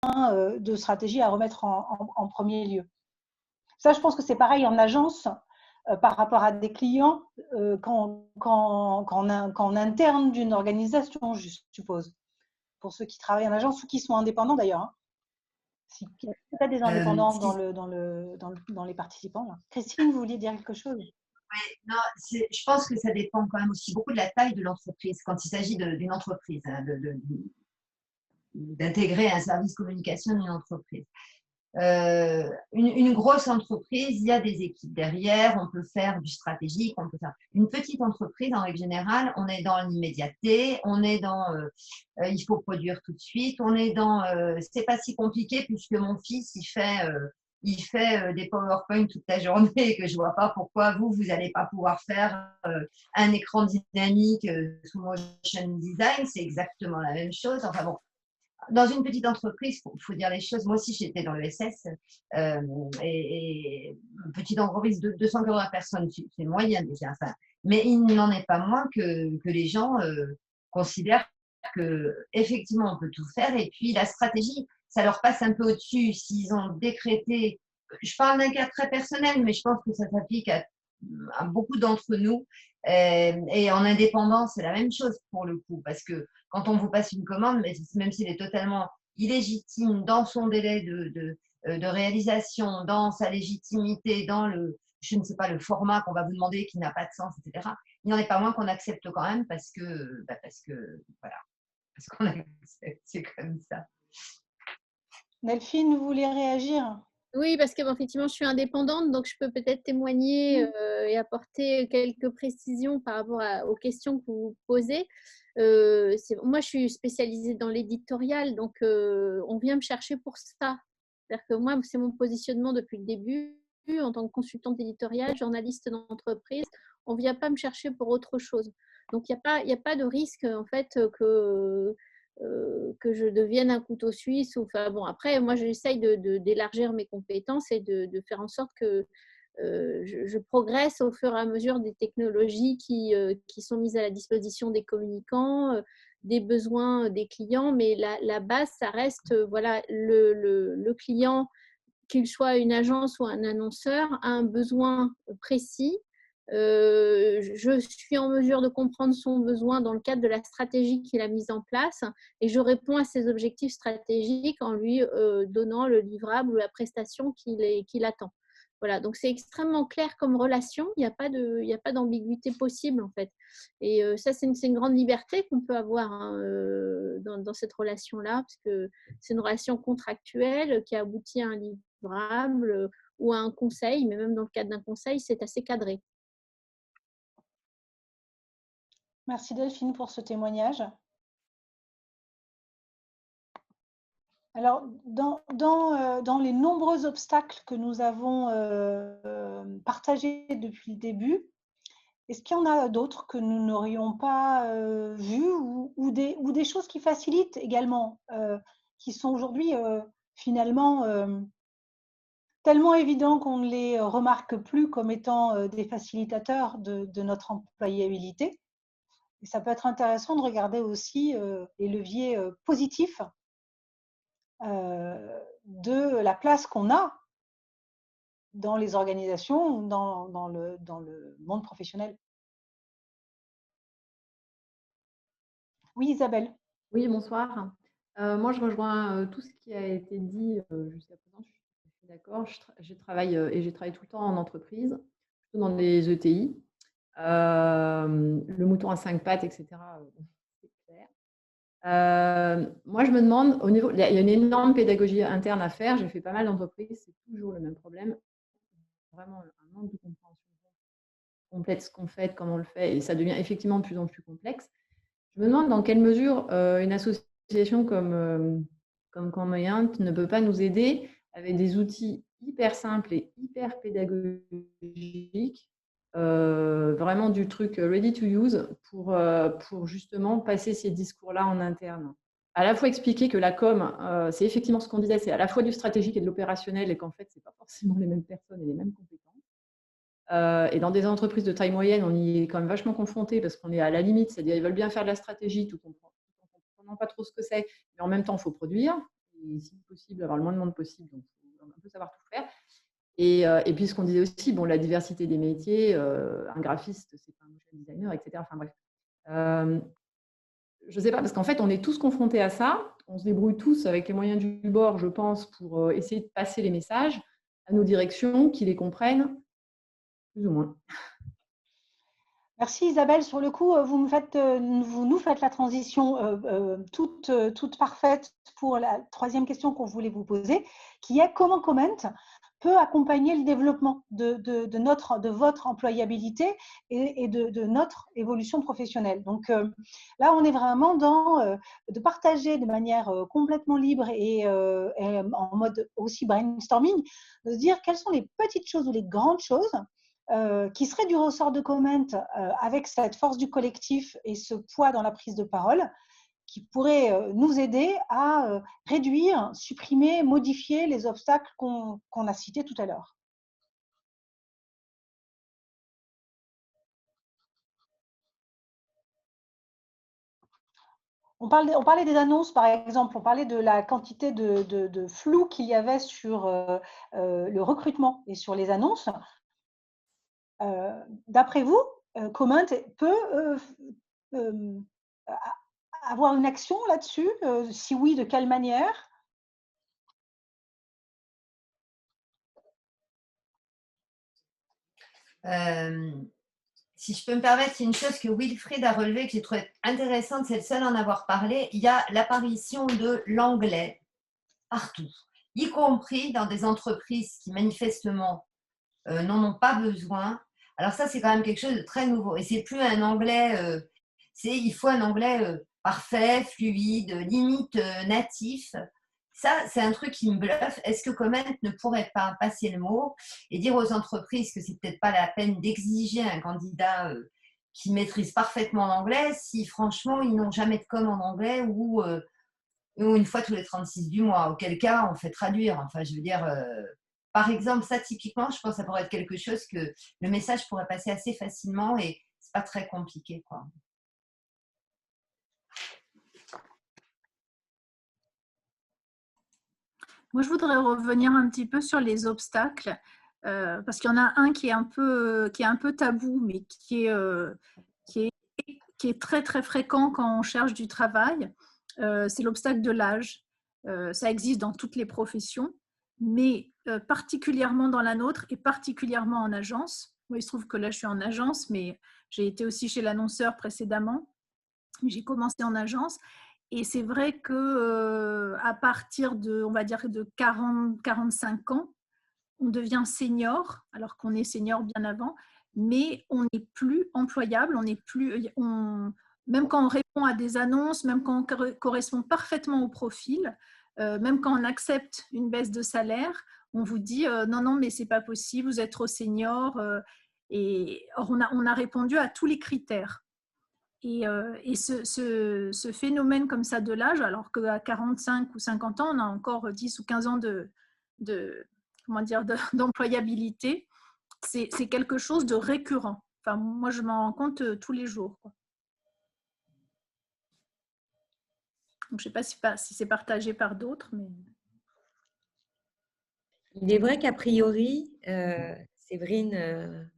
de stratégie à remettre en premier lieu. Ça, je pense que c'est pareil en agence par rapport à des clients qu'en interne d'une organisation, je suppose, pour ceux qui travaillent en agence ou qui sont indépendants d'ailleurs. Hein. Il y a des indépendants dans les participants. Là. Christine, vous vouliez dire quelque chose? Ouais, non, je pense que ça dépend quand même aussi beaucoup de la taille de l'entreprise. Quand il s'agit d'une entreprise, hein, d'intégrer un service communication d'une entreprise. Une grosse entreprise, il y a des équipes derrière, on peut faire du stratégique, on peut faire. Une petite entreprise, en règle générale, on est dans l'immédiateté, on est dans il faut produire tout de suite, on est dans c'est pas si compliqué puisque mon fils il fait des PowerPoint toute la journée et que je vois pas pourquoi vous n'allez pas pouvoir faire un écran dynamique sous motion design, c'est exactement la même chose. Enfin bon, dans une petite entreprise, il faut dire les choses. Moi aussi, j'étais dans l'ESS et une petite entreprise de 280 personnes, c'est moyen déjà. Enfin, mais il n'en est pas moins que les gens considèrent qu'effectivement, on peut tout faire. Et puis, la stratégie, ça leur passe un peu au-dessus. S'ils ont décrété, je parle d'un cas très personnel, mais je pense que ça s'applique à beaucoup d'entre nous. Et en indépendance, c'est la même chose pour le coup, parce que quand on vous passe une commande, même s'il est totalement illégitime dans son délai de réalisation, dans sa légitimité, dans je ne sais pas, le format qu'on va vous demander qui n'a pas de sens, etc., il n'en est pas moins qu'on accepte quand même parce que voilà, parce qu'on accepte, c'est comme ça. Delphine, vous voulez réagir? Oui, parce que effectivement, je suis indépendante, donc je peux peut-être témoigner et apporter quelques précisions par rapport aux questions que vous posez. Moi, je suis spécialisée dans l'éditorial, donc on vient me chercher pour ça. C'est-à-dire que moi, c'est mon positionnement depuis le début en tant que consultante éditoriale, journaliste d'entreprise. On ne vient pas me chercher pour autre chose. Donc, il n'y a pas de risque en fait que je devienne un couteau suisse. Enfin, bon, après, moi, j'essaye d'élargir mes compétences et de faire en sorte que je progresse au fur et à mesure des technologies qui sont mises à la disposition des communicants, des besoins des clients. Mais la base, ça reste voilà, le client, qu'il soit une agence ou un annonceur, a un besoin précis. Je suis en mesure de comprendre son besoin dans le cadre de la stratégie qu'il a mise en place et je réponds à ses objectifs stratégiques en lui donnant le livrable ou la prestation qu'il attend. Voilà, donc c'est extrêmement clair comme relation, il n'y a pas d'ambiguïté possible en fait. Et ça, c'est une grande liberté qu'on peut avoir hein, dans cette relation-là, parce que c'est une relation contractuelle qui aboutit à un livrable ou à un conseil, mais même dans le cadre d'un conseil, c'est assez cadré. Merci Delphine pour ce témoignage. Alors, dans les nombreux obstacles que nous avons partagés depuis le début, est-ce qu'il y en a d'autres que nous n'aurions pas vus ou des choses qui facilitent également, qui sont aujourd'hui finalement tellement évidents qu'on ne les remarque plus comme étant des facilitateurs de notre employabilité? Et ça peut être intéressant de regarder aussi les leviers positifs de la place qu'on a dans les organisations ou dans le monde professionnel. Oui, Isabelle. Oui, bonsoir. Moi, je rejoins tout ce qui a été dit jusqu'à présent. Je suis d'accord. Je travaille et j'ai travaillé tout le temps en entreprise, plutôt dans les ETI. Le mouton à 5 pattes, etc. C'est clair. Moi, je me demande, il y a une énorme pédagogie interne à faire. J'ai fait pas mal d'entreprises, c'est toujours le même problème. Vraiment un manque de compréhension complète, ce qu'on fait, comment on le fait, et ça devient effectivement de plus en plus complexe. Je me demande dans quelle mesure une association comme Cormoyant ne peut pas nous aider avec des outils hyper simples et hyper pédagogiques, vraiment du truc ready to use pour justement passer ces discours-là en interne. À la fois expliquer que la com, c'est effectivement ce qu'on disait, c'est à la fois du stratégique et de l'opérationnel et qu'en fait, ce n'est pas forcément les mêmes personnes et les mêmes compétences. Et dans des entreprises de taille moyenne, on y est quand même vachement confronté parce qu'on est à la limite, c'est-à-dire ils veulent bien faire de la stratégie tout en comprenant pas trop ce que c'est, mais en même temps, il faut produire. et si possible, avoir le moins de monde possible. Donc, il faut un peu savoir tout faire. Et puis, ce qu'on disait aussi, bon, la diversité des métiers, un graphiste, c'est pas un motion designer, etc. Enfin, bref. Je ne sais pas, parce qu'en fait, on est tous confrontés à ça. On se débrouille tous avec les moyens du bord, je pense, pour essayer de passer les messages à nos directions, qui les comprennent, plus ou moins. Merci Isabelle. Sur le coup, vous nous faites la transition toute parfaite pour la troisième question qu'on voulait vous poser, qui est comment Comment peut accompagner le développement de votre employabilité et de notre évolution professionnelle. Donc là, on est vraiment dans de partager de manière complètement libre et en mode aussi brainstorming, de se dire quelles sont les petites choses ou les grandes choses qui serait du ressort de Comment avec cette force du collectif et ce poids dans la prise de parole qui pourrait nous aider à réduire, supprimer, modifier les obstacles qu'on a cités tout à l'heure. On parlait des annonces, par exemple, on parlait de la quantité de flou qu'il y avait sur le recrutement et sur les annonces. D'après vous, Comment peut avoir une action là-dessus? Si oui, de quelle manière? Si je peux me permettre, c'est une chose que Wilfried a relevée, que j'ai trouvé intéressante, c'est le seul à en avoir parlé. Il y a l'apparition de l'anglais partout, y compris dans des entreprises qui manifestement n'en ont pas besoin. Alors ça, c'est quand même quelque chose de très nouveau. Et c'est plus un anglais, il faut un anglais parfait, fluide, limite natif. Ça, c'est un truc qui me bluffe. Est-ce que Comment ne pourrait pas passer le mot et dire aux entreprises que c'est peut-être pas la peine d'exiger un candidat qui maîtrise parfaitement l'anglais si franchement ils n'ont jamais de com en anglais ou une fois tous les 36 du mois, auquel cas on fait traduire. Enfin, je veux dire, par exemple, ça typiquement, je pense que ça pourrait être quelque chose que le message pourrait passer assez facilement et c'est pas très compliqué, quoi. Moi, je voudrais revenir un petit peu sur les obstacles, parce qu'il y en a un qui est un peu tabou, mais qui est très, très fréquent quand on cherche du travail. C'est l'obstacle de l'âge. Ça existe dans toutes les professions, mais particulièrement dans la nôtre et particulièrement en agence. Moi, il se trouve que là, je suis en agence, mais j'ai été aussi chez l'annonceur précédemment. J'ai commencé en agence. Et c'est vrai que à partir de, on va dire, de 40-45 ans, on devient senior, alors qu'on est senior bien avant, mais on n'est plus employable, même quand on répond à des annonces, même quand on correspond parfaitement au profil, même quand on accepte une baisse de salaire, on vous dit non, non, mais c'est pas possible, vous êtes trop senior. Et or, on a répondu à tous les critères. Et ce phénomène comme ça de l'âge, alors qu'à 45 ou 50 ans, on a encore 10 ou 15 ans d'employabilité, c'est quelque chose de récurrent. Enfin, moi, je m'en rends compte tous les jours, quoi. Donc, je ne sais pas si c'est partagé par d'autres, mais… Il est vrai qu'a priori, Séverine,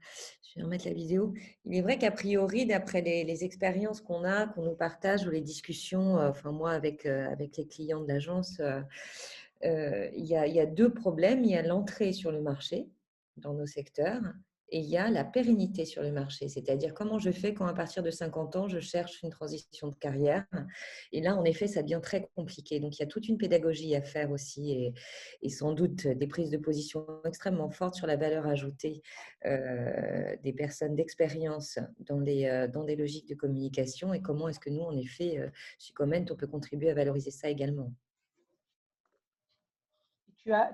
je vais remettre la vidéo. Il est vrai qu'a priori, d'après les expériences qu'on nous partage ou les discussions, enfin moi avec les clients de l'agence, il y a deux problèmes. Il y a l'entrée sur le marché dans nos secteurs et il y a la pérennité sur le marché. C'est-à-dire comment je fais quand à partir de 50 ans, je cherche une transition de carrière. Et là, en effet, ça devient très compliqué. Donc, il y a toute une pédagogie à faire aussi et sans doute des prises de position extrêmement fortes sur la valeur ajoutée des personnes d'expérience dans des logiques de communication et comment est-ce que nous, en effet, chez Comment, on peut contribuer à valoriser ça également.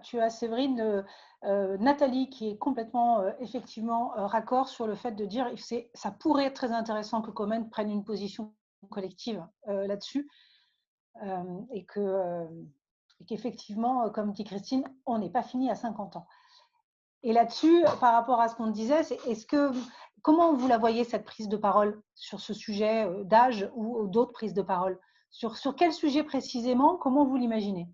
Tu as Séverine, Nathalie qui est complètement effectivement raccord sur le fait de dire ça pourrait être très intéressant que Comment prenne une position collective là-dessus et qu'effectivement, comme dit Christine, on n'est pas fini à 50 ans. Et là-dessus, par rapport à ce qu'on disait, comment vous la voyez cette prise de parole sur ce sujet d'âge ou d'autres prises de parole sur quel sujet précisément? Comment vous l'imaginez?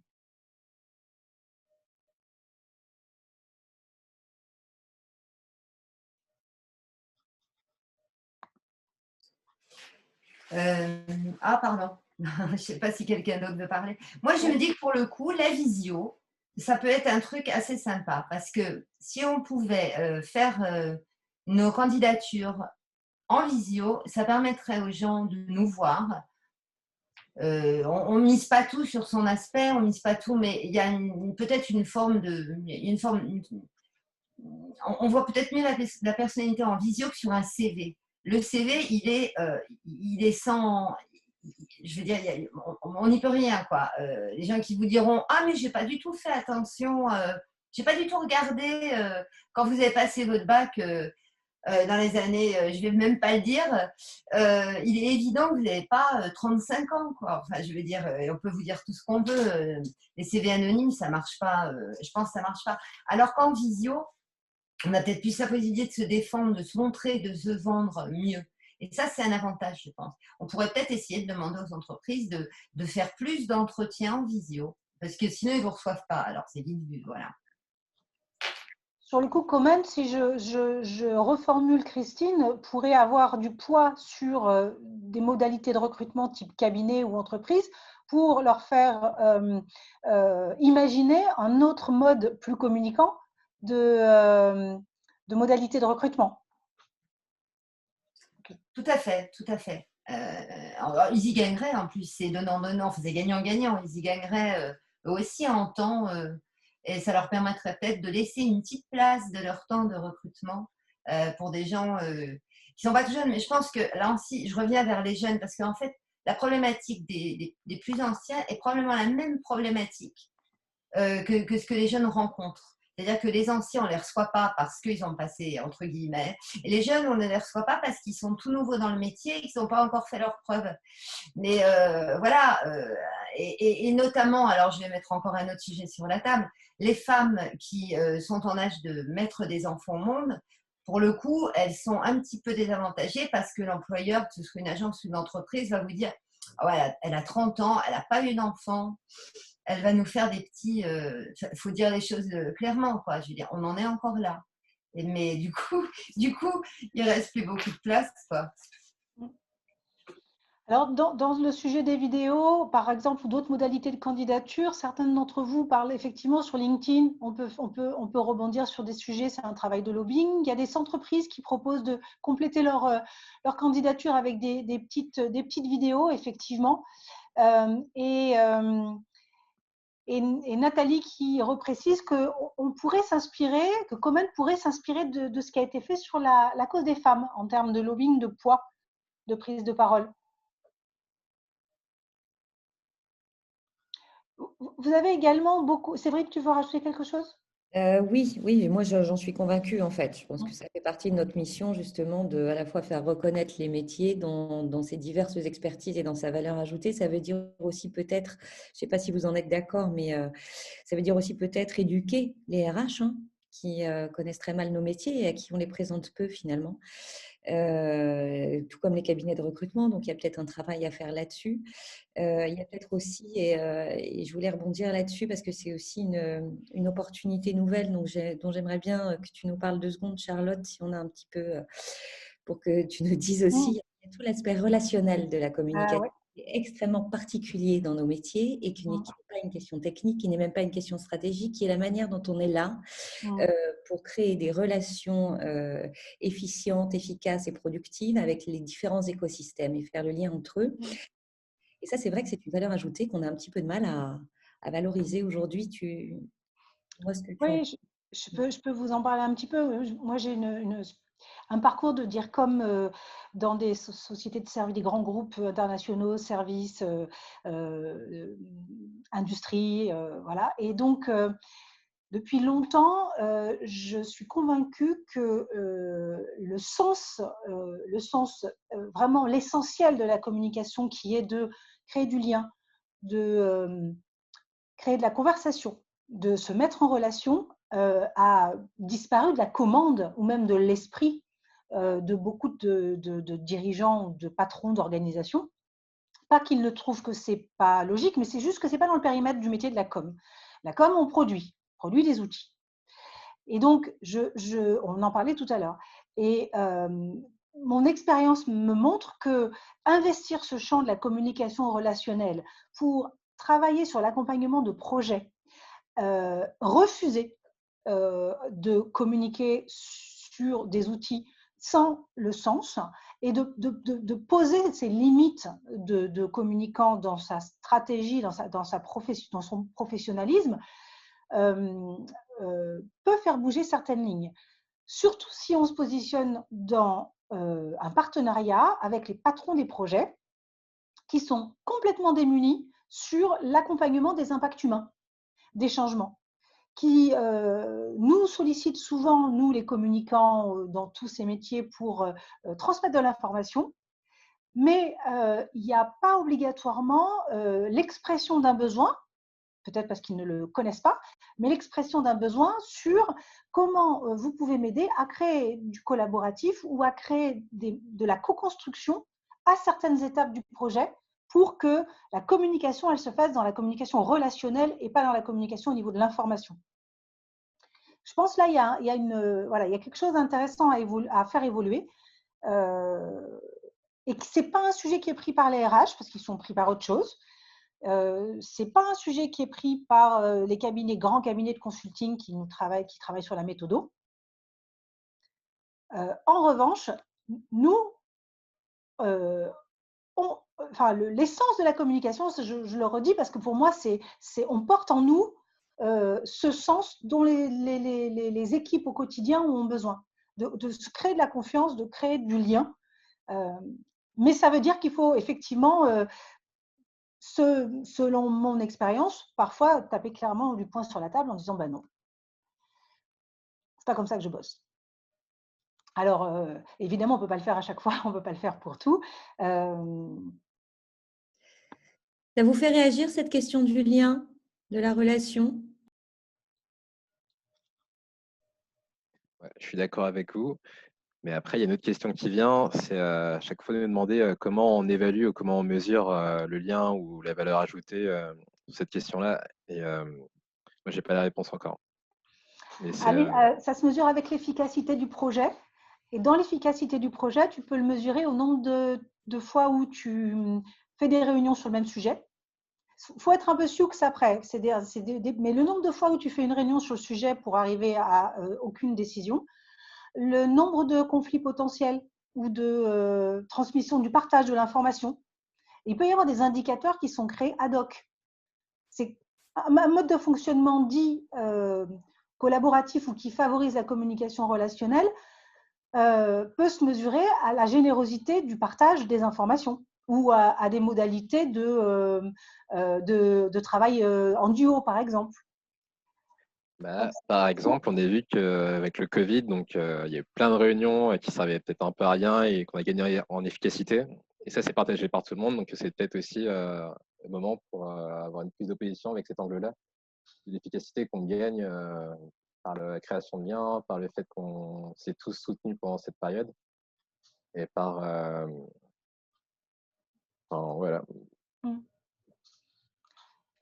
Pardon. Je ne sais pas si quelqu'un d'autre veut parler. Moi, je me dis que pour le coup, la visio, ça peut être un truc assez sympa parce que si on pouvait faire nos candidatures en visio, ça permettrait aux gens de nous voir. On ne mise pas tout sur son aspect, on ne mise pas tout, mais il y a peut-être une forme de. On voit peut-être mieux la personnalité en visio que sur un CV. Le CV, il est sans. Je veux dire, on n'y peut rien, quoi. Les gens qui vous diront ah mais j'ai pas du tout fait attention, j'ai pas du tout regardé quand vous avez passé votre bac dans les années, je vais même pas le dire, il est évident que vous n'avez pas 35 ans, quoi. Enfin, je veux dire, on peut vous dire tout ce qu'on veut. Les CV anonymes, ça marche pas. Je pense que ça marche pas. Alors qu'en visio, on a peut-être plus la possibilité de se défendre, de se montrer, de se vendre mieux. Et ça, c'est un avantage, je pense. On pourrait peut-être essayer de demander aux entreprises de faire plus d'entretiens en visio, parce que sinon, ils ne vous reçoivent pas. Alors, c'est vite vu, voilà. Sur le coup, Comment, si je reformule Christine, pourrait avoir du poids sur des modalités de recrutement type cabinet ou entreprise pour leur faire imaginer un autre mode plus communicant de modalités de recrutement. Tout à fait, tout à fait. Ils y gagneraient en plus, c'est donnant-donnant, c'est gagnant-gagnant. Ils y gagneraient eux aussi en temps et ça leur permettrait peut-être de laisser une petite place de leur temps de recrutement pour des gens qui ne sont pas tout jeunes. Mais je pense que là aussi, je reviens vers les jeunes parce qu'en fait, la problématique des plus anciens est probablement la même problématique que ce que les jeunes rencontrent. C'est-à-dire que les anciens, on ne les reçoit pas parce qu'ils ont passé, entre guillemets, et les jeunes, on ne les reçoit pas parce qu'ils sont tout nouveaux dans le métier et qu'ils n'ont pas encore fait leurs preuves. Mais voilà, et notamment, alors je vais mettre encore un autre sujet sur la table, les femmes qui sont en âge de mettre des enfants au monde, pour le coup, elles sont un petit peu désavantagées parce que l'employeur, que ce soit une agence ou une entreprise, va vous dire oh, elle a 30 ans, elle n'a pas eu d'enfant, elle va nous faire des petits. Il faut dire les choses clairement, quoi. Je veux dire, on en est encore là. Mais du coup, il ne reste plus beaucoup de place, quoi. Alors, dans le sujet des vidéos, par exemple, ou d'autres modalités de candidature, certains d'entre vous parlent effectivement sur LinkedIn. On peut rebondir sur des sujets, c'est un travail de lobbying. Il y a des entreprises qui proposent de compléter leur candidature avec des petites vidéos, effectivement. Et Nathalie qui reprécise qu'on pourrait s'inspirer, que Comment pourrait s'inspirer de ce qui a été fait sur la cause des femmes en termes de lobbying, de poids, de prise de parole. Vous avez également beaucoup… C'est vrai que tu veux rajouter quelque chose ? Oui, moi j'en suis convaincue en fait. Je pense que ça fait partie de notre mission justement de à la fois faire reconnaître les métiers dans ses diverses expertises et dans sa valeur ajoutée. Ça veut dire aussi peut-être, je ne sais pas si vous en êtes d'accord, mais ça veut dire aussi peut-être éduquer les RH qui connaissent très mal nos métiers et à qui on les présente peu finalement. Tout comme les cabinets de recrutement, donc il y a peut-être un travail à faire là-dessus. Il y a peut-être aussi, et je voulais rebondir là-dessus parce que c'est aussi une opportunité nouvelle dont j'aimerais bien que tu nous parles 2 secondes, Charlotte, si on a un petit peu, pour que tu nous dises aussi, il y a tout l'aspect relationnel de la communication. Ouais. Qui est extrêmement particulier dans nos métiers et qui n'est pas une question technique, qui n'est même pas une question stratégique, qui est la manière dont on est là pour créer des relations efficientes, efficaces et productives avec les différents écosystèmes et faire le lien entre eux. Et ça, c'est vrai que c'est une valeur ajoutée qu'on a un petit peu de mal à valoriser aujourd'hui. Oui, je peux vous en parler un petit peu. Moi, j'ai un parcours de dire comme dans des sociétés de services, des grands groupes internationaux, services, industrie, voilà. Et donc, depuis longtemps, je suis convaincue que le sens vraiment l'essentiel de la communication, qui est de créer du lien, de créer de la conversation, de se mettre en relation, a disparu de la commande ou même de l'esprit de beaucoup de dirigeants ou de patrons d'organisations. Pas qu'ils ne trouvent que ce n'est pas logique, mais c'est juste que ce n'est pas dans le périmètre du métier de la com. La com, on produit des outils. Et donc, on en parlait tout à l'heure. Et mon expérience me montre que investir ce champ de la communication relationnelle pour travailler sur l'accompagnement de projets, refuser de communiquer sur des outils sans le sens et de poser ses limites de communicant dans sa stratégie, dans son professionnalisme, peut faire bouger certaines lignes. Surtout si on se positionne dans un partenariat avec les patrons des projets qui sont complètement démunis sur l'accompagnement des impacts humains, des changements, qui nous sollicitent souvent, nous les communicants dans tous ces métiers, pour transmettre de l'information, mais il n'y a pas obligatoirement l'expression d'un besoin, peut-être parce qu'ils ne le connaissent pas, mais l'expression d'un besoin sur comment vous pouvez m'aider à créer du collaboratif ou à créer de la co-construction à certaines étapes du projet pour que la communication, elle se fasse dans la communication relationnelle et pas dans la communication au niveau de l'information. Je pense là, il y a quelque chose d'intéressant à faire évoluer. Et que ce n'est pas un sujet qui est pris par les RH, parce qu'ils sont pris par autre chose. Ce n'est pas un sujet qui est pris par les grands cabinets de consulting qui travaillent sur la méthodo. En revanche, nous, l'essence de la communication, je le redis parce que pour moi, on porte en nous ce sens dont les équipes au quotidien ont besoin, de se créer de la confiance, de créer du lien. Mais ça veut dire qu'il faut effectivement, selon mon expérience, parfois taper clairement du poing sur la table en disant non, c'est pas comme ça que je bosse. Alors, évidemment, on ne peut pas le faire à chaque fois, on ne peut pas le faire pour tout. Ça vous fait réagir, cette question du lien, de la relation? Ouais, je suis d'accord avec vous. Mais après, il y a une autre question qui vient, c'est à chaque fois de me demander comment on évalue ou comment on mesure le lien ou la valeur ajoutée sur cette question-là. Et moi, je n'ai pas la réponse encore. Ça se mesure avec l'efficacité du projet. Et dans l'efficacité du projet, tu peux le mesurer au nombre de fois où tu fais des réunions sur le même sujet. Il faut être un peu sioux après. Mais le nombre de fois où tu fais une réunion sur le sujet pour arriver à aucune décision, le nombre de conflits potentiels ou de transmission du partage de l'information. Il peut y avoir des indicateurs qui sont créés ad hoc. C'est un mode de fonctionnement dit collaboratif ou qui favorise la communication relationnelle peut se mesurer à la générosité du partage des informations ou à des modalités de travail en duo, par exemple. Par exemple, on a vu qu'avec le Covid, donc, il y a eu plein de réunions qui servaient peut-être un peu à rien et qu'on a gagné en efficacité. Et ça, c'est partagé par tout le monde. Donc, c'est peut-être aussi le moment pour avoir une prise d'opposition avec cet angle-là. L'efficacité qu'on gagne par la création de liens, par le fait qu'on s'est tous soutenus pendant cette période et par… voilà. Il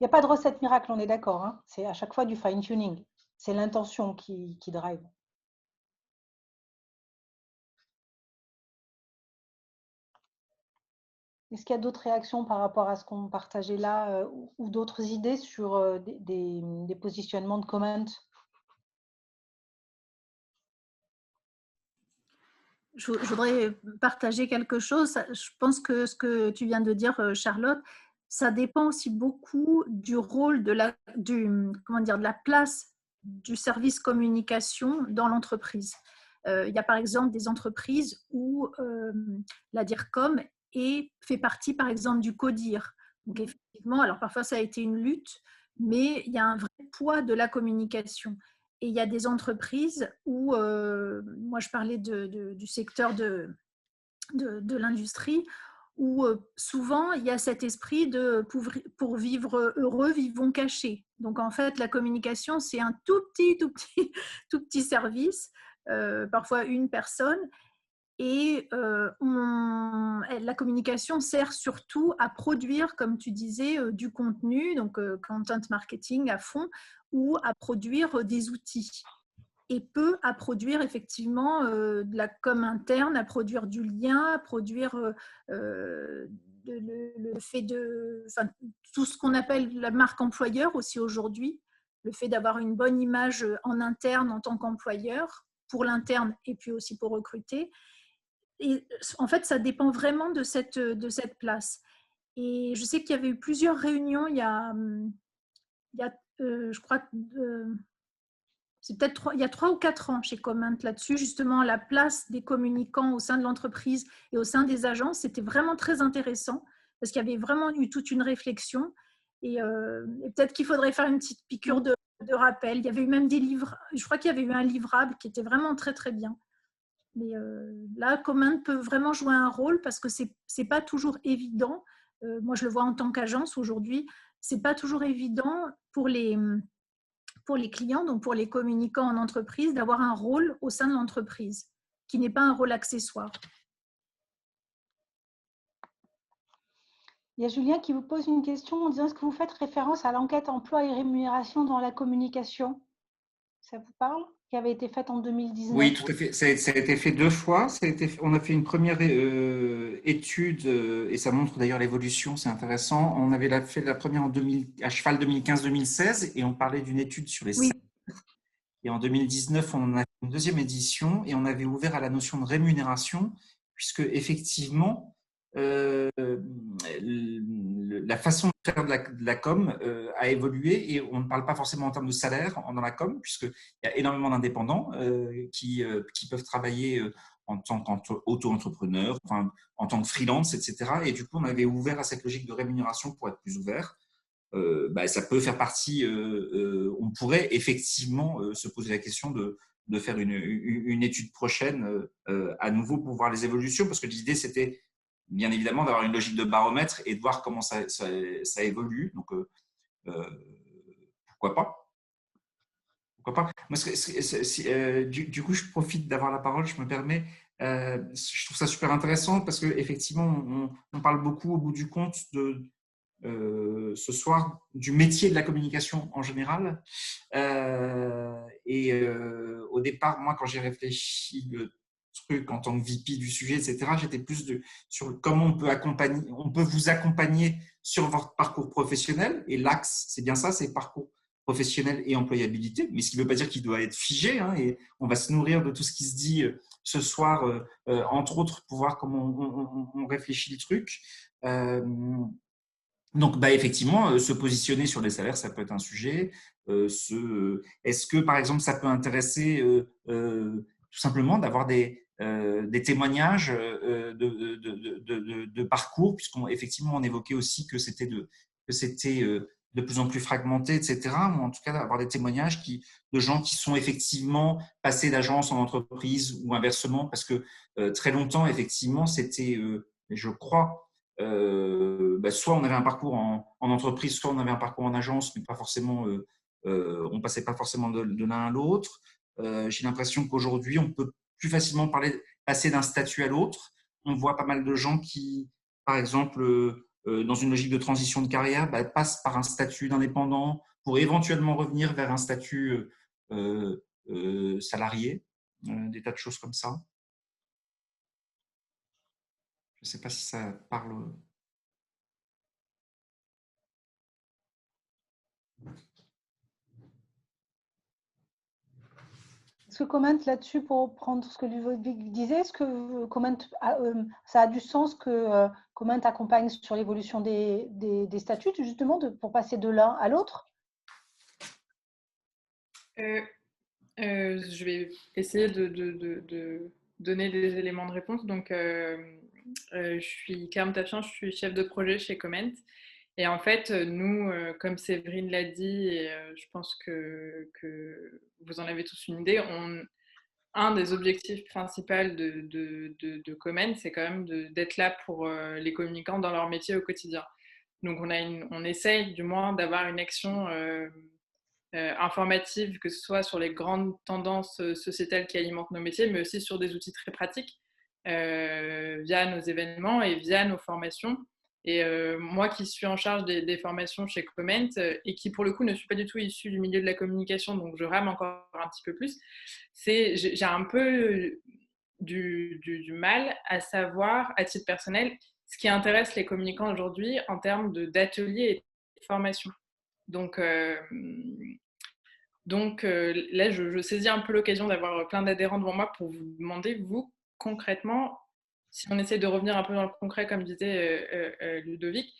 n'y a pas de recette miracle, on est d'accord. Hein. C'est à chaque fois du fine-tuning. C'est l'intention qui drive. Est-ce qu'il y a d'autres réactions par rapport à ce qu'on partageait là ou d'autres idées sur des positionnements de comment? Je voudrais partager quelque chose. Je pense que ce que tu viens de dire, Charlotte, ça dépend aussi beaucoup du rôle de la place du service communication dans l'entreprise. Il y a par exemple des entreprises où la DIRCOM fait partie par exemple du CODIR. Donc effectivement, alors parfois ça a été une lutte, mais il y a un vrai poids de la communication. Et il y a des entreprises où, moi je parlais du secteur de l'industrie, où souvent il y a cet esprit de pour vivre heureux, vivons cachés. Donc en fait, la communication, c'est un tout petit service, parfois une personne. Et la communication sert surtout à produire, comme tu disais, du contenu, donc content marketing à fond, ou à produire des outils. et peu à produire effectivement de la com interne, à produire du lien, à produire le fait de, enfin, tout ce qu'on appelle la marque employeur aussi aujourd'hui, le fait d'avoir une bonne image en interne en tant qu'employeur, pour l'interne et puis aussi pour recruter. Et en fait, ça dépend vraiment de cette place. Et je sais qu'il y avait eu plusieurs réunions je crois, c'est peut-être il y a 3 ou 4 ans chez Comment là-dessus, justement, la place des communicants au sein de l'entreprise et au sein des agences, c'était vraiment très intéressant parce qu'il y avait vraiment eu toute une réflexion. Et peut-être qu'il faudrait faire une petite piqûre de rappel. Il y avait eu même des livres, je crois qu'il y avait eu un livrable qui était vraiment très, très bien. Mais là, Comment peut vraiment jouer un rôle parce que c'est pas toujours évident. Moi, je le vois en tant qu'agence aujourd'hui, c'est pas toujours évident pour les clients, donc pour les communicants en entreprise, d'avoir un rôle au sein de l'entreprise, qui n'est pas un rôle accessoire. Il y a Julien qui vous pose une question en disant: est-ce que vous faites référence à l'enquête emploi et rémunération dans la communication? Ça vous parle? Qui avait été faite en 2019. Oui, tout à fait. Ça a été fait 2 fois. On a fait une première étude et ça montre d'ailleurs l'évolution, c'est intéressant. On avait fait la première à cheval 2015-2016 et on parlait d'une étude sur les salaires. Et en 2019, on en a fait une deuxième édition et on avait ouvert à la notion de rémunération puisque effectivement, la façon de faire de la com a évolué et on ne parle pas forcément en termes de salaire dans la com puisqu'il y a énormément d'indépendants qui peuvent travailler en tant qu'auto-entrepreneur, enfin, en tant que freelance, etc. Et du coup, on avait ouvert à cette logique de rémunération pour être plus ouvert. Ça peut faire partie, on pourrait effectivement se poser la question de faire une étude prochaine à nouveau pour voir les évolutions, parce que l'idée c'était bien évidemment d'avoir une logique de baromètre et de voir comment ça évolue. Donc, pourquoi pas? Pourquoi pas? Moi, du coup, je profite d'avoir la parole, je me permets. Je trouve ça super intéressant parce qu'effectivement, on parle beaucoup au bout du compte ce soir du métier de la communication en général. Au départ, moi, quand j'ai réfléchi le truc en tant que VP du sujet, etc., j'étais plus sur comment on peut vous accompagner sur votre parcours professionnel. Et l'axe, c'est bien ça, c'est parcours professionnel et employabilité. Mais ce qui ne veut pas dire qu'il doit être figé. Hein, et on va se nourrir de tout ce qui se dit ce soir, entre autres, pour voir comment on réfléchit le truc. Donc, effectivement, se positionner sur les salaires, ça peut être un sujet. Est-ce que, par exemple, ça peut intéresser tout simplement d'avoir des témoignages de parcours, puisqu'effectivement, on évoquait aussi que c'était de plus en plus fragmenté, etc. Ou en tout cas, d'avoir des témoignages de gens qui sont effectivement passés d'agence en entreprise ou inversement, parce que très longtemps, effectivement, c'était, je crois, soit on avait un parcours en entreprise, soit on avait un parcours en agence, mais pas forcément, on passait pas forcément de l'un à l'autre. J'ai l'impression qu'aujourd'hui, on peut plus facilement passer d'un statut à l'autre. On voit pas mal de gens qui, par exemple, dans une logique de transition de carrière, passent par un statut d'indépendant pour éventuellement revenir vers un statut salarié, des tas de choses comme ça. Je ne sais pas si ça parle. Est-ce que Comment là-dessus, pour prendre ce que Ludovic disait, est-ce que Comment ça a du sens que Comment accompagne sur l'évolution des statuts, justement, pour passer de l'un à l'autre? Je vais essayer de donner des éléments de réponse. Donc, je suis Carme Tafian, je suis chef de projet chez Comment. Et en fait, nous, comme Séverine l'a dit, et je pense que vous en avez tous une idée, un des objectifs principaux de Comment, c'est quand même d'être là pour les communicants dans leur métier au quotidien. Donc, on essaye du moins d'avoir une action informative, que ce soit sur les grandes tendances sociétales qui alimentent nos métiers, mais aussi sur des outils très pratiques via nos événements et via nos formations. Et moi qui suis en charge des formations chez Comment et qui pour le coup ne suis pas du tout issue du milieu de la communication, donc je rame encore un petit peu plus, j'ai un peu du mal à savoir, à titre personnel, ce qui intéresse les communicants aujourd'hui en termes d'ateliers et de formation. Donc là, je saisis un peu l'occasion d'avoir plein d'adhérents devant moi pour vous demander, vous, concrètement, si on essaie de revenir un peu dans le concret, comme disait Ludovic,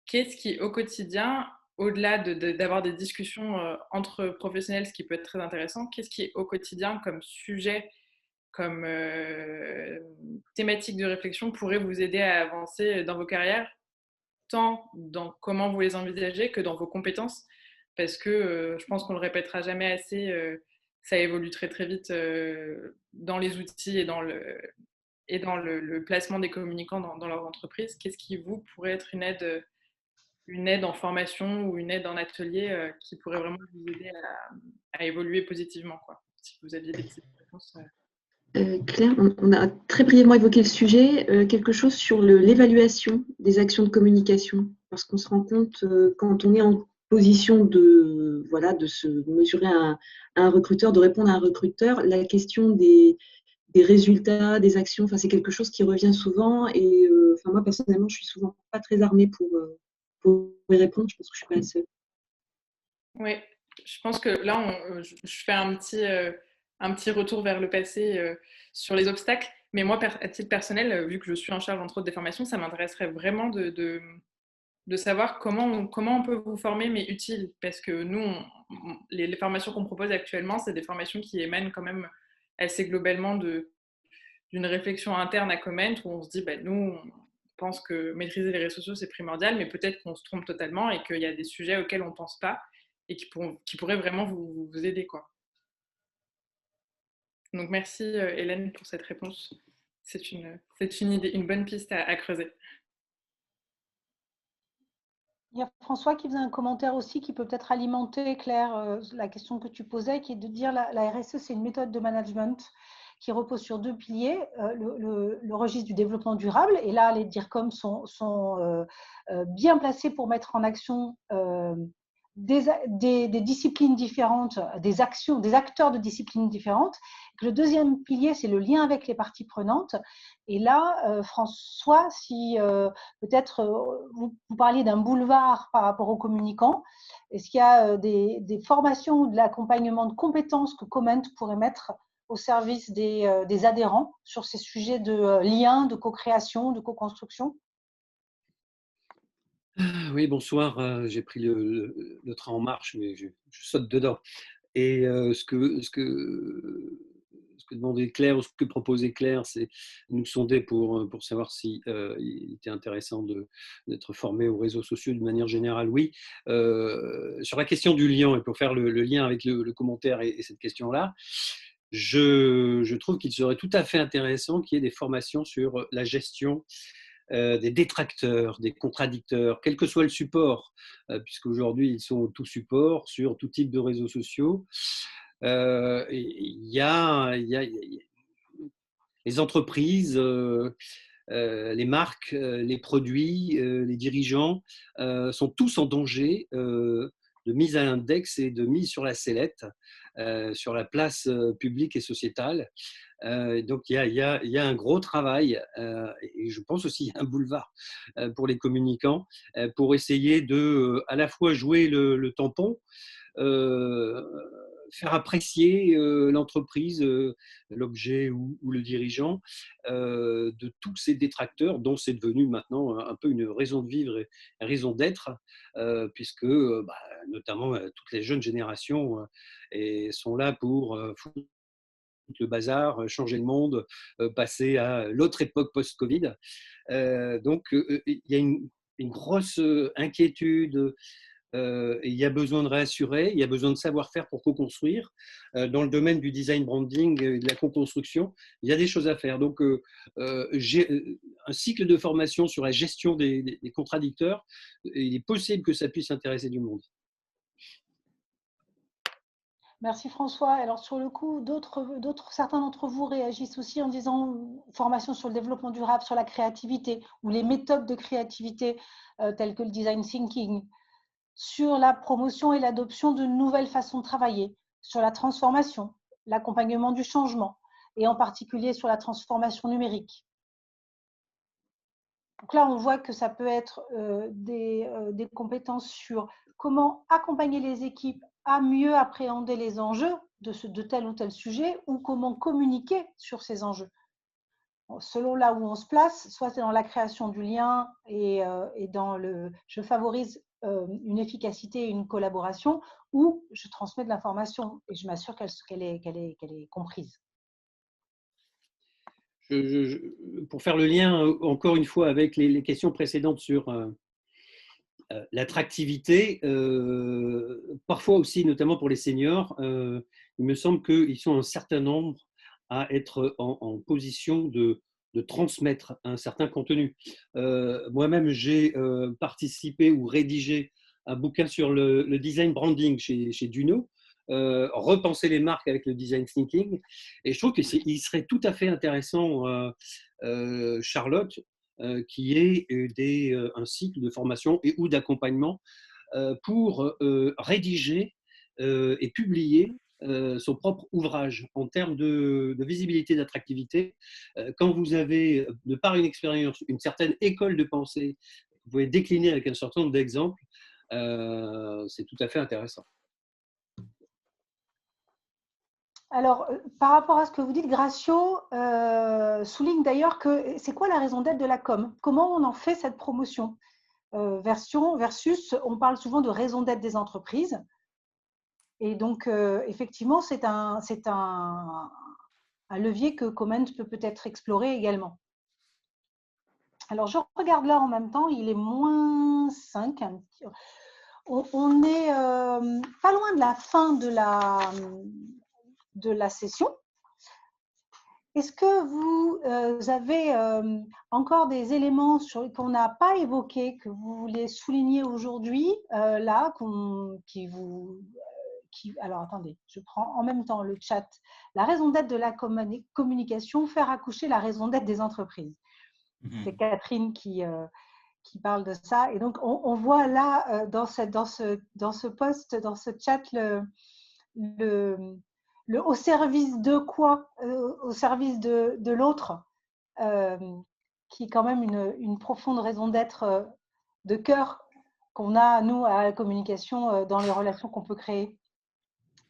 qu'est-ce qui, au quotidien, au-delà d'avoir des discussions entre professionnels, ce qui peut être très intéressant, qu'est-ce qui, au quotidien, comme sujet, comme thématique de réflexion, pourrait vous aider à avancer dans vos carrières, tant dans comment vous les envisagez que dans vos compétences? Parce que je pense qu'on ne le répétera jamais assez, ça évolue très très vite dans les outils et dans le placement des communicants dans leur entreprise. Qu'est-ce qui vous pourrait être une aide en formation ou une aide en atelier qui pourrait vraiment vous aider à évoluer positivement, quoi, si vous aviez des petites réponses. Claire, on a très brièvement évoqué le sujet, quelque chose sur l'évaluation des actions de communication, parce qu'on se rend compte quand on est en position de, voilà, de se mesurer à un recruteur, de répondre à un recruteur, la question des résultats, des actions, c'est quelque chose qui revient souvent et moi personnellement, je suis souvent pas très armée pour y répondre, je pense que je suis pas la seule. Oui, je pense que là, je fais un petit retour vers le passé sur les obstacles. Mais moi, à titre personnel, vu que je suis en charge, entre autres, des formations, ça m'intéresserait vraiment de savoir comment on peut vous former, mais utile. Parce que nous, les formations qu'on propose actuellement, c'est des formations qui émanent quand même assez globalement d'une réflexion interne à Comment, où on se dit, nous, on pense que maîtriser les réseaux sociaux, c'est primordial, mais peut-être qu'on se trompe totalement et qu'il y a des sujets auxquels on ne pense pas et qui pourraient vraiment vous aider, quoi. Donc merci Hélène pour cette réponse. C'est une idée, une bonne piste à creuser. Il y a François qui faisait un commentaire aussi qui peut peut-être alimenter, Claire, la question que tu posais, qui est de dire la RSE, c'est une méthode de management qui repose sur 2 piliers, le registre du développement durable, et là, les DIRCOM sont bien placés pour mettre en action des disciplines différentes, des actions, des acteurs de disciplines différentes. Le deuxième pilier, c'est le lien avec les parties prenantes. Et là, François, si peut-être vous parliez d'un boulevard par rapport aux communicants, est-ce qu'il y a des formations ou de l'accompagnement de compétences que Comment pourrait mettre au service des adhérents sur ces sujets de lien, de co-création, de co-construction? Oui, bonsoir. J'ai pris le train en marche, mais je saute dedans. Et ce que demandait Claire, ou ce que proposait Claire, c'est nous sonder pour savoir si il était intéressant d'être formé aux réseaux sociaux d'une manière générale. Oui. Sur la question du lien, et pour faire le lien avec le commentaire et cette question-là, je trouve qu'il serait tout à fait intéressant qu'il y ait des formations sur la gestion des détracteurs, des contradicteurs, quel que soit le support, puisqu'aujourd'hui ils sont tout support sur tout type de réseaux sociaux. Il y a les entreprises, les marques, les produits, les dirigeants sont tous en danger de mise à l'index et de mise sur la sellette, sur la place publique et sociétale. Donc il y a un gros travail et je pense aussi un boulevard pour les communicants pour essayer de à la fois jouer le tampon, faire apprécier l'entreprise, l'objet ou le dirigeant de tous ces détracteurs dont c'est devenu maintenant un peu une raison de vivre et une raison d'être, puisque notamment toutes les jeunes générations sont là pour foutre le bazar, changer le monde, passer à l'autre époque post-Covid. Donc il y a une grosse inquiétude. Il y a besoin de réassurer, il y a besoin de savoir-faire pour co-construire. Dans le domaine du design branding et de la co-construction, il y a des choses à faire. Donc, j'ai un cycle de formation sur la gestion des contradicteurs. Il est possible que ça puisse intéresser du monde. Merci François. Alors sur le coup, certains d'entre vous réagissent aussi en disant formation sur le développement durable, sur la créativité ou les méthodes de créativité telles que le design thinking, sur la promotion et l'adoption de nouvelles façons de travailler, sur la transformation, l'accompagnement du changement et en particulier sur la transformation numérique. Donc là, on voit que ça peut être des compétences sur comment accompagner les équipes à mieux appréhender les enjeux de tel ou tel sujet ou comment communiquer sur ces enjeux. Selon là où on se place, soit c'est dans la création du lien et dans je favorise une efficacité et une collaboration, ou je transmets de l'information et je m'assure qu'elle est comprise. Pour faire le lien encore une fois avec les questions précédentes sur l'attractivité, parfois aussi, notamment pour les seniors, il me semble qu'ils sont un certain nombre à être en position de transmettre un certain contenu. Moi-même, j'ai participé ou rédigé un bouquin sur le design branding chez Duno, repenser les marques avec le design thinking. Et je trouve qu'il serait tout à fait intéressant, Charlotte, qui est un cycle de formation et ou d'accompagnement pour rédiger et publier son propre ouvrage en termes de visibilité, d'attractivité. Quand vous avez, de par une expérience, une certaine école de pensée, vous pouvez décliner avec un certain nombre d'exemples, c'est tout à fait intéressant. Alors, par rapport à ce que vous dites, Gracio souligne d'ailleurs que c'est quoi la raison d'être de la com? Comment on en fait cette promotion versus, on parle souvent de raison d'être des entreprises. Et donc, effectivement, c'est un levier que Comment peut-être explorer également. Alors, je regarde là en même temps, il est -5. On est pas loin de la fin de la session. Est-ce que vous avez encore des éléments qu'on n'a pas évoqués, que vous voulez souligner aujourd'hui, là, alors attendez, je prends en même temps le chat. La raison d'être de la communication, faire accoucher la raison d'être des entreprises. C'est Catherine qui parle de ça. Et donc, on voit là, dans ce post, dans ce chat, au service de quoi? Au service de l'autre, qui est quand même une profonde raison d'être de cœur qu'on a, nous, à la communication, dans les relations qu'on peut créer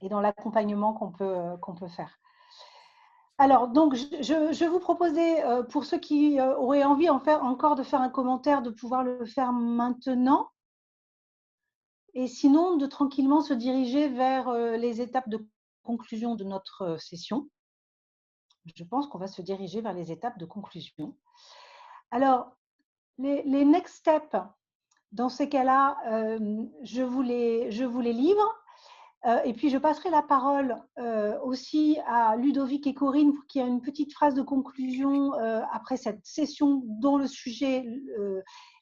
et dans l'accompagnement qu'on peut faire. Alors, donc, je vous proposais, pour ceux qui auraient envie encore de faire un commentaire, de pouvoir le faire maintenant. Et sinon, de tranquillement se diriger vers les étapes de conclusion de notre session. Je pense qu'on va se diriger vers les étapes de conclusion. Alors, les next steps, dans ces cas-là, je vous les livre. Et puis, je passerai la parole aussi à Ludovic et Corinne pour qu'il y ait une petite phrase de conclusion après cette session dont le sujet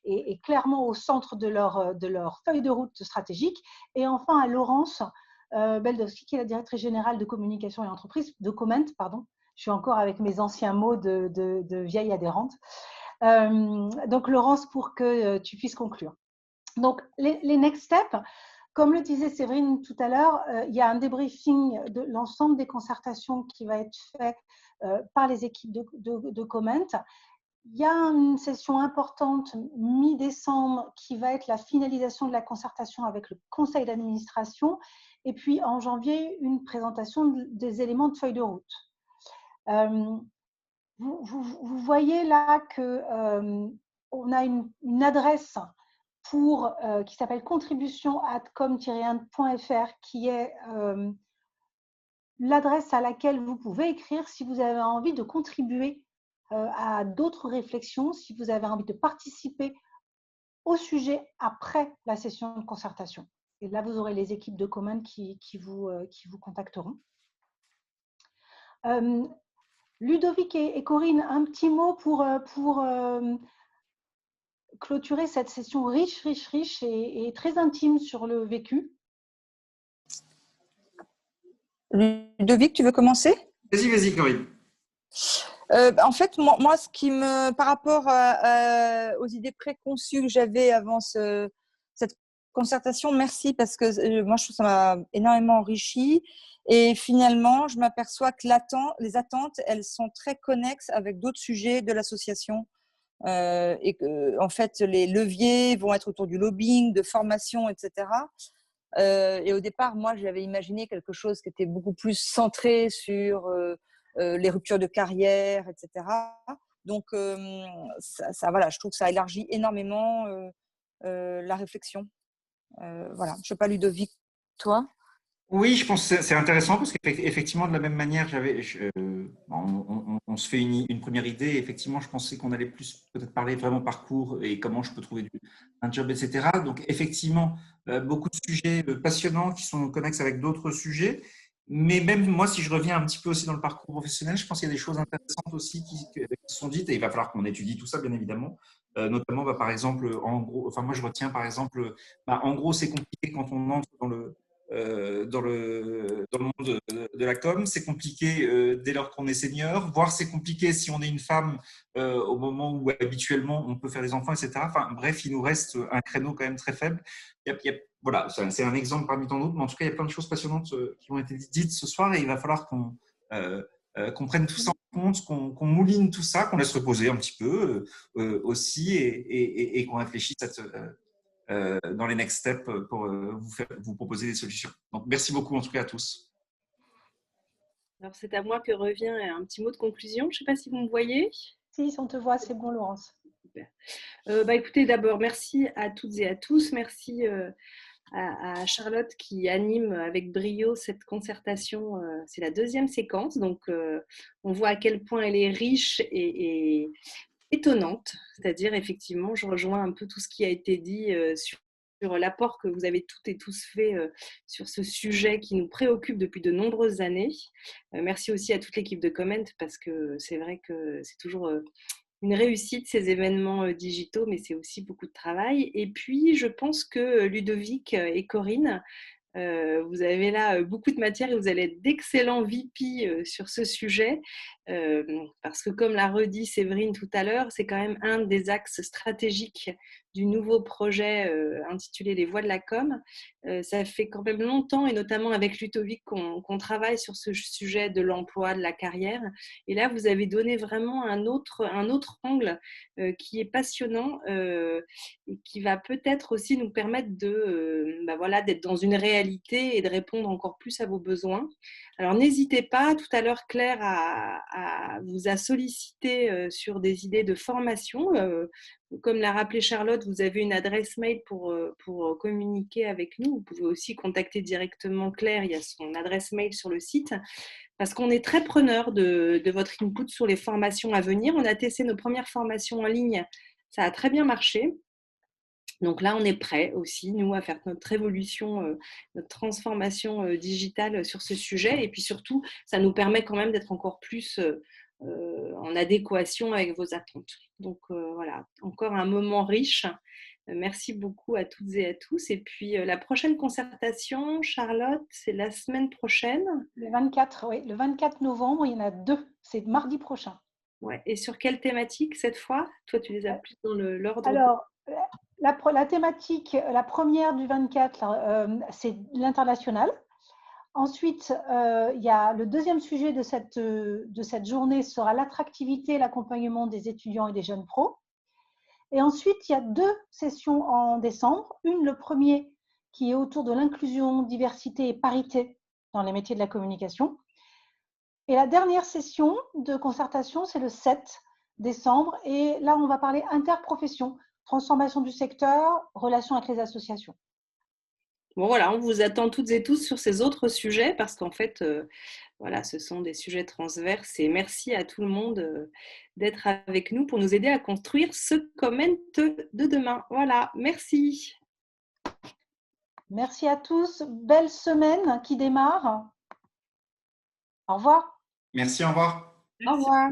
est clairement au centre de leur feuille de route stratégique. Et enfin, à Laurence Beldowski, qui est la directrice générale de communication et entreprise, de Comment, pardon. Je suis encore avec mes anciens mots de vieille adhérente. Donc, Laurence, pour que tu puisses conclure. Donc, les next steps. Comme le disait Séverine tout à l'heure, il y a un débriefing de l'ensemble des concertations qui va être fait par les équipes de Comment. Il y a une session importante mi-décembre qui va être la finalisation de la concertation avec le conseil d'administration. Et puis en janvier, une présentation des éléments de feuille de route. Vous voyez là qu'on a une adresse qui s'appelle contribution@com-1.fr, qui est l'adresse à laquelle vous pouvez écrire si vous avez envie de contribuer à d'autres réflexions, si vous avez envie de participer au sujet après la session de concertation. Et là, vous aurez les équipes de Comment qui vous contacteront. Ludovic et Corinne, un petit mot pour clôturer cette session riche et très intime sur le vécu. Ludovic, tu veux commencer? Vas-y, Corinne. En fait, moi, ce qui par rapport aux idées préconçues que j'avais avant cette concertation, merci parce que moi, je trouve que ça m'a énormément enrichi. Et finalement, je m'aperçois que les attentes, elles sont très connexes avec d'autres sujets de l'association. Et que, en fait, les leviers vont être autour du lobbying, de formation, etc. Et au départ, moi, j'avais imaginé quelque chose qui était beaucoup plus centré sur les ruptures de carrière, etc. Donc, voilà, je trouve que ça élargit énormément la réflexion. Voilà. Je ne sais pas, Ludovic, toi? Oui, je pense que c'est intéressant parce qu'effectivement, de la même manière, on se fait une première idée. Effectivement, je pensais qu'on allait plus peut-être parler vraiment parcours et comment je peux trouver un job, etc. Donc, effectivement, beaucoup de sujets passionnants qui sont connexes avec d'autres sujets. Mais même moi, si je reviens un petit peu aussi dans le parcours professionnel, je pense qu'il y a des choses intéressantes aussi qui sont dites et il va falloir qu'on étudie tout ça, bien évidemment. Notamment, par exemple, en gros, enfin, moi, je retiens par exemple, en gros, c'est compliqué quand on entre dans le monde de la com, c'est compliqué dès lors qu'on est senior, voire c'est compliqué si on est une femme au moment où habituellement on peut faire des enfants, etc. Enfin, bref, il nous reste un créneau quand même très faible. Voilà, c'est un exemple parmi tant d'autres, mais en tout cas, il y a plein de choses passionnantes qui ont été dites ce soir et il va falloir qu'on prenne tout ça en compte, qu'on mouline tout ça, qu'on laisse reposer un petit peu aussi et qu'on réfléchisse dans les next steps pour vous proposer des solutions. Donc, merci beaucoup en tout cas à tous. Alors, c'est à moi que revient un petit mot de conclusion. Je ne sais pas si vous me voyez. Si, on te voit, c'est bon, Laurence. Super. Écoutez, d'abord, merci à toutes et à tous. Merci à Charlotte qui anime avec brio cette concertation. C'est la deuxième séquence, donc on voit à quel point elle est riche et étonnante, c'est-à-dire effectivement, je rejoins un peu tout ce qui a été dit sur l'apport que vous avez toutes et tous fait sur ce sujet qui nous préoccupe depuis de nombreuses années. Merci aussi à toute l'équipe de Comment parce que c'est vrai que c'est toujours une réussite ces événements digitaux, mais c'est aussi beaucoup de travail. Et puis, je pense que Ludovic et Corinne, vous avez là beaucoup de matière et vous allez être d'excellents VP sur ce sujet parce que comme l'a redit Séverine tout à l'heure, c'est quand même un des axes stratégiques du nouveau projet intitulé Les Voix de la Com. Ça fait quand même longtemps et notamment avec Ludovic qu'on travaille sur ce sujet de l'emploi, de la carrière et là vous avez donné vraiment un autre angle qui est passionnant et qui va peut-être aussi nous permettre d'être dans une réalité et de répondre encore plus à vos besoins. Alors n'hésitez pas, tout à l'heure Claire vous a sollicité sur des idées de formation. Comme l'a rappelé Charlotte, vous avez une adresse mail pour communiquer avec nous. Vous pouvez aussi contacter directement Claire, il y a son adresse mail sur le site. Parce qu'on est très preneur de votre input sur les formations à venir. On a testé nos premières formations en ligne, ça a très bien marché. Donc là, on est prêt aussi, nous, à faire notre révolution, notre transformation digitale sur ce sujet. Et puis surtout, ça nous permet quand même d'être encore plus en adéquation avec vos attentes. Donc voilà, encore un moment riche. Merci beaucoup à toutes et à tous. Et puis la prochaine concertation, Charlotte, c'est la semaine prochaine. Le 24, oui, le 24 novembre, il y en a 2. C'est mardi prochain. Ouais. Et sur quelle thématique cette fois? Toi, tu les as plus dans l'ordre. Alors, la thématique, la première du 24, c'est l'international. Ensuite, il y a le deuxième sujet de cette journée sera l'attractivité et l'accompagnement des étudiants et des jeunes pros. Et ensuite, il y a 2 sessions en décembre. Une, le premier, qui est autour de l'inclusion, diversité et parité dans les métiers de la communication. Et la dernière session de concertation, c'est le 7 décembre. Et là, on va parler interprofession, transformation du secteur, relations avec les associations. Bon, voilà, on vous attend toutes et tous sur ces autres sujets parce qu'en fait, voilà, ce sont des sujets transverses et merci à tout le monde d'être avec nous pour nous aider à construire ce Comment de demain. Voilà, merci. Merci à tous. Belle semaine qui démarre. Au revoir. Merci, au revoir. Au revoir.